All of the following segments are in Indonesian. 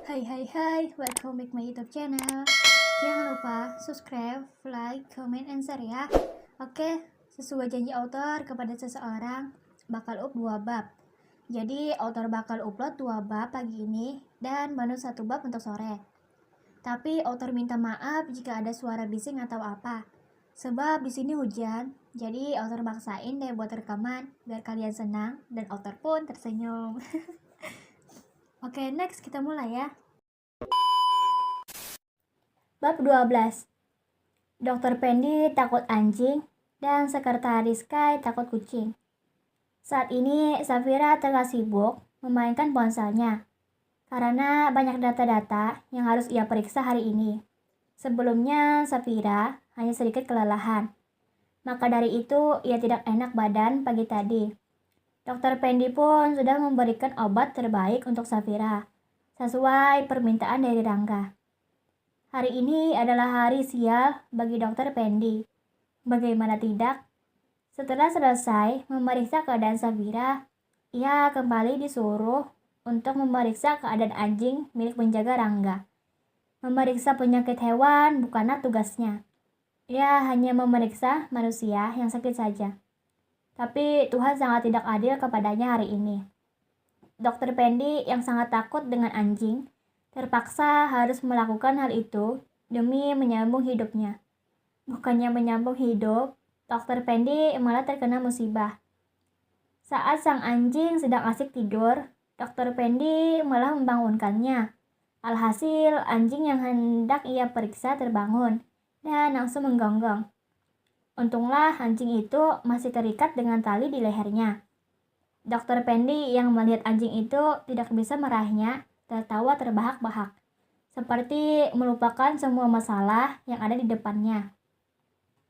Hai, welcome back my YouTube channel. Jangan lupa subscribe, like, comment, and share ya. Oke, sesuai janji author kepada seseorang, bakal up 2 bab. Jadi author bakal upload 2 bab pagi ini dan baru 1 bab untuk sore. Tapi author minta maaf jika ada suara bising atau apa. Sebab di sini hujan, jadi author maksain deh buat rekaman biar kalian senang dan author pun tersenyum. Oke, next kita mulai ya. Bab 12. Dr. Pendi takut anjing dan Sekretaris Kai takut kucing. Saat ini Safira tengah sibuk memainkan ponselnya karena banyak data-data yang harus ia periksa hari ini. Sebelumnya Safira hanya sedikit kelelahan. Maka dari itu ia tidak enak badan pagi tadi. Dr. Pendi pun sudah memberikan obat terbaik untuk Safira sesuai permintaan dari Rangga. Hari ini adalah hari sial bagi Dr. Pendi. Bagaimana tidak? Setelah selesai memeriksa keadaan Safira, ia kembali disuruh untuk memeriksa keadaan anjing milik penjaga Rangga. Memeriksa penyakit hewan bukanlah tugasnya. Ia hanya memeriksa manusia yang sakit saja. Tapi Tuhan sangat tidak adil kepadanya hari ini. Dr. Pendi yang sangat takut dengan anjing terpaksa harus melakukan hal itu demi menyambung hidupnya. Bukannya menyambung hidup, Dr. Pendi malah terkena musibah. Saat sang anjing sedang asik tidur, Dr. Pendi malah membangunkannya. Alhasil, anjing yang hendak ia periksa terbangun dan langsung menggonggong. Untunglah anjing itu masih terikat dengan tali di lehernya. Dr. Pendi yang melihat anjing itu tidak bisa meraihnya, tertawa terbahak-bahak, seperti melupakan semua masalah yang ada di depannya.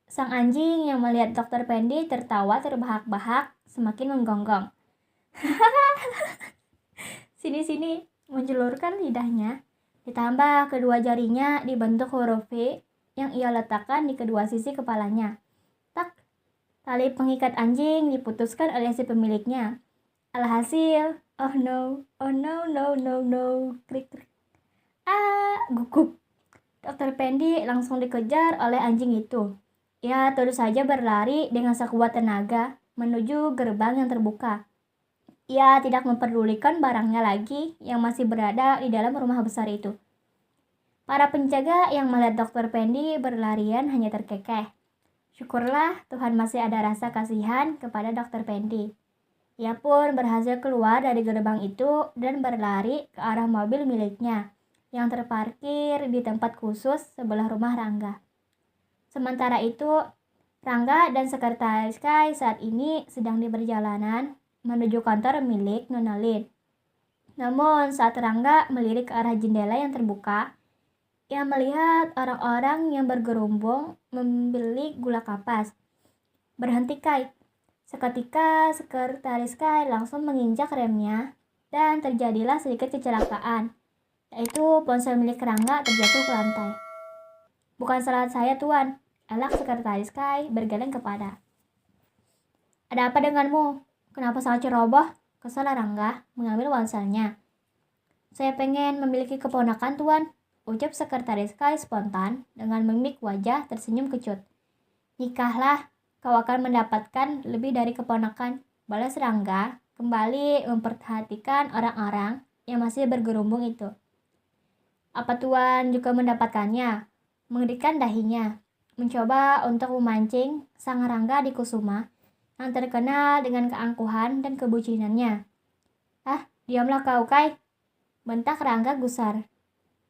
Sang anjing yang melihat Dr. Pendi tertawa terbahak-bahak semakin menggonggong. Sini-sini menjulurkan lidahnya, ditambah kedua jarinya dibentuk huruf V yang ia letakkan di kedua sisi kepalanya. Tak, tali pengikat anjing diputuskan oleh si pemiliknya. Alhasil, oh no, krik krik. Gugup. Dr. Pendi langsung dikejar oleh anjing itu. Ia terus saja berlari dengan sekuat tenaga menuju gerbang yang terbuka. Ia tidak memperdulikan barangnya lagi yang masih berada di dalam rumah besar itu. Para penjaga yang melihat Dr. Pendi berlarian hanya terkekeh. Syukurlah Tuhan masih ada rasa kasihan kepada Dr. Pendi. Ia pun berhasil keluar dari gerbang itu dan berlari ke arah mobil miliknya yang terparkir di tempat khusus sebelah rumah Rangga. Sementara itu, Rangga dan Sekretaris Kai saat ini sedang di perjalanan menuju kantor milik Nona Lin. Namun saat Rangga melirik ke arah jendela yang terbuka, ia melihat orang-orang yang bergerombol membeli gula kapas. Berhenti Kai. Seketika Sekretaris Kai langsung menginjak remnya dan terjadilah sedikit kecelakaan, yaitu ponsel milik Rangga terjatuh ke lantai. Bukan salah saya tuan, elak Sekretaris Kai bergeleng kepada. Ada apa denganmu? Kenapa sangat ceroboh? Kesal Rangga mengambil ponselnya. Saya pengen memiliki keponakan tuan, ucap Sekretaris Kai spontan dengan mimik wajah tersenyum kecut. Nikahlah, kau akan mendapatkan lebih dari keponakan, balas Rangga kembali memperhatikan orang-orang yang masih bergerombol itu. Apa tuan juga mendapatkannya? Mengerikan dahinya, mencoba untuk memancing sang Rangga di Kusuma yang terkenal dengan keangkuhan dan kebucinannya. Diamlah kau Kai, bentak Rangga gusar.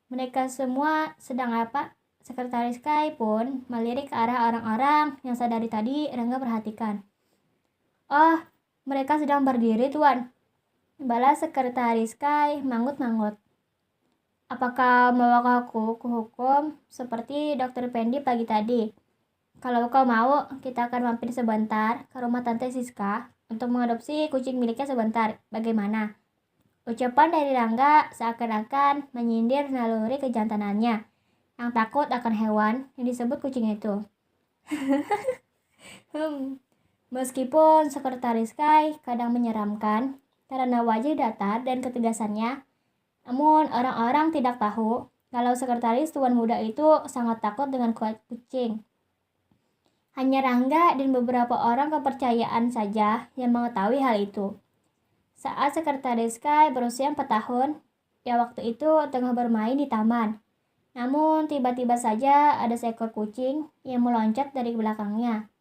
Mereka semua sedang apa? Sekretaris Kai pun melirik ke arah orang-orang yang sadari tadi Rangga perhatikan. Oh, mereka sedang berdiri tuan, balas Sekretaris Kai manggut-manggut. Apakah mau aku hukum seperti Dr. Pendi pagi tadi? Kalau kau mau, kita akan mampir sebentar ke rumah Tante Siska untuk mengadopsi kucing miliknya sebentar. Bagaimana? Ucapan dari Rangga seakan-akan menyindir naluri kejantanannya yang takut akan hewan yang disebut kucing itu. Meskipun Sekretaris Kai kadang menyeramkan karena wajah datar dan ketegasannya, Namun orang-orang tidak tahu kalau sekretaris tuan muda itu sangat takut dengan kucing. Hanya Rangga dan beberapa orang kepercayaan saja yang mengetahui hal itu. Saat sekretaris Sky berusia 4 tahun, ia waktu itu tengah bermain di taman. Namun tiba-tiba saja ada seekor kucing yang meloncat dari belakangnya.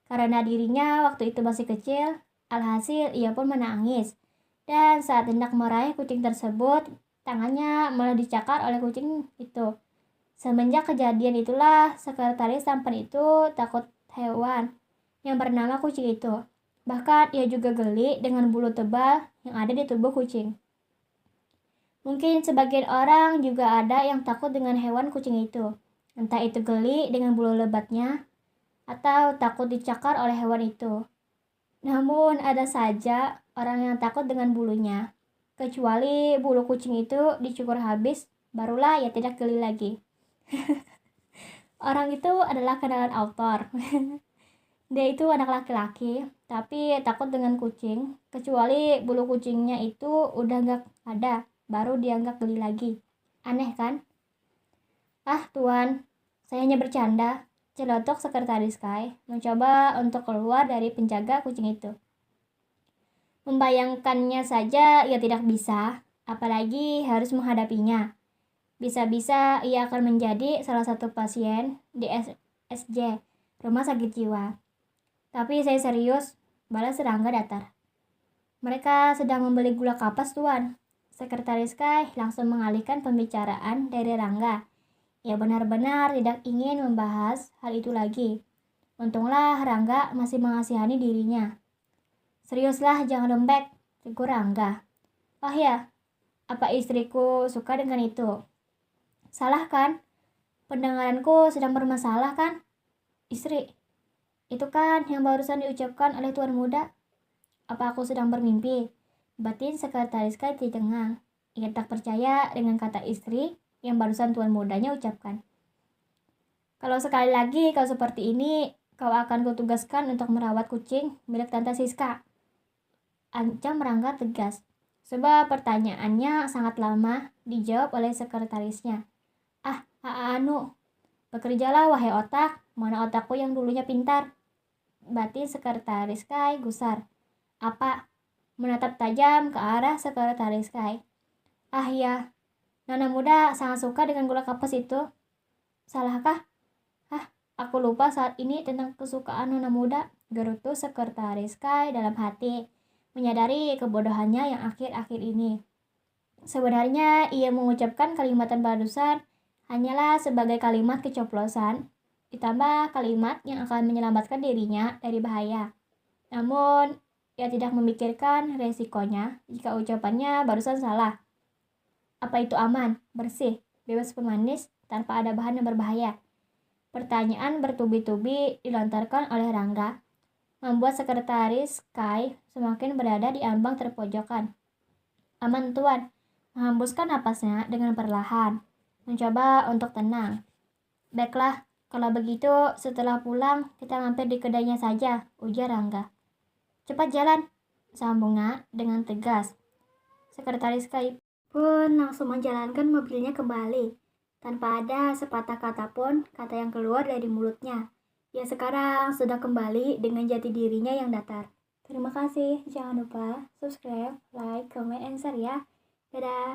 Karena dirinya waktu itu masih kecil, alhasil ia pun menangis. Dan saat hendak meraih kucing tersebut, tangannya malah dicakar oleh kucing itu. Semenjak kejadian itulah, sekretaris tampan itu takut hewan yang bernama kucing itu. Bahkan ia juga geli dengan bulu tebal yang ada di tubuh kucing. Mungkin sebagian orang juga ada yang takut dengan hewan kucing itu. Entah itu geli dengan bulu lebatnya, atau takut dicakar oleh hewan itu. Namun ada saja orang yang takut dengan bulunya. Kecuali bulu kucing itu dicukur habis, barulah ia tidak geli lagi. Orang itu adalah kenalan autor. Dia itu anak laki-laki, tapi takut dengan kucing. Kecuali bulu kucingnya itu udah gak ada, baru dia gak geli lagi. Aneh kan? Ah tuan, saya hanya bercanda. Celotok sekretaris Sky mencoba untuk keluar dari penjaga kucing itu. Membayangkannya saja ia tidak bisa, apalagi harus menghadapinya. Bisa-bisa ia akan menjadi salah satu pasien di SJ, rumah sakit jiwa. Tapi saya serius, balas Rangga datar. Mereka sedang membeli gula kapas, tuan. Sekretaris Sky langsung mengalihkan pembicaraan dari Rangga. Ia benar-benar tidak ingin membahas hal itu lagi. Untunglah Rangga masih mengasihani dirinya. Seriuslah, jangan lembek, tegur Rangga. Oh ya, apa istriku suka dengan itu? Salah kan? Pendengaranku sedang bermasalah kan? Istri, itu kan yang barusan diucapkan oleh tuan muda. Apa aku sedang bermimpi? Batin sekretaris Sky tercengang. Ia tak percaya dengan kata istri yang barusan tuan mudanya ucapkan. Kalau sekali lagi kau seperti ini, kau akan kutugaskan untuk merawat kucing milik Tante Siska. Ancam Rangga tegas. Sebab pertanyaannya sangat lama dijawab oleh sekretarisnya. Bekerjalah wahai otak, mana otakku yang dulunya pintar. Batin sekretaris Sky gusar. Apa? Menatap tajam ke arah sekretaris Sky. Ah ya, Nona muda sangat suka dengan gula kapas itu. Salahkah? Aku lupa saat ini tentang kesukaan Nona muda, gerutu sekretaris Sky dalam hati, menyadari kebodohannya yang akhir-akhir ini. Sebenarnya ia mengucapkan kalimatan barusan hanyalah sebagai kalimat kecoplosan, ditambah kalimat yang akan menyelamatkan dirinya dari bahaya. Namun, ia tidak memikirkan resikonya jika ucapannya barusan salah. Apa itu aman, bersih, bebas pemanis, tanpa ada bahan yang berbahaya? Pertanyaan bertubi-tubi dilontarkan oleh Rangga, membuat sekretaris Sky semakin berada di ambang terpojokan. Aman tuan, menghembuskan napasnya dengan perlahan. Mencoba untuk tenang. Baiklah, kalau begitu setelah pulang kita mampir di kedainya saja, ujar Rangga. Cepat jalan, sambungnya dengan tegas. Sekretaris Sky pun langsung menjalankan mobilnya kembali, tanpa ada sepatah kata pun kata yang keluar dari mulutnya. Ia sekarang sudah kembali dengan jati dirinya yang datar. Terima kasih, jangan lupa subscribe, like, comment, and share ya. Dadah.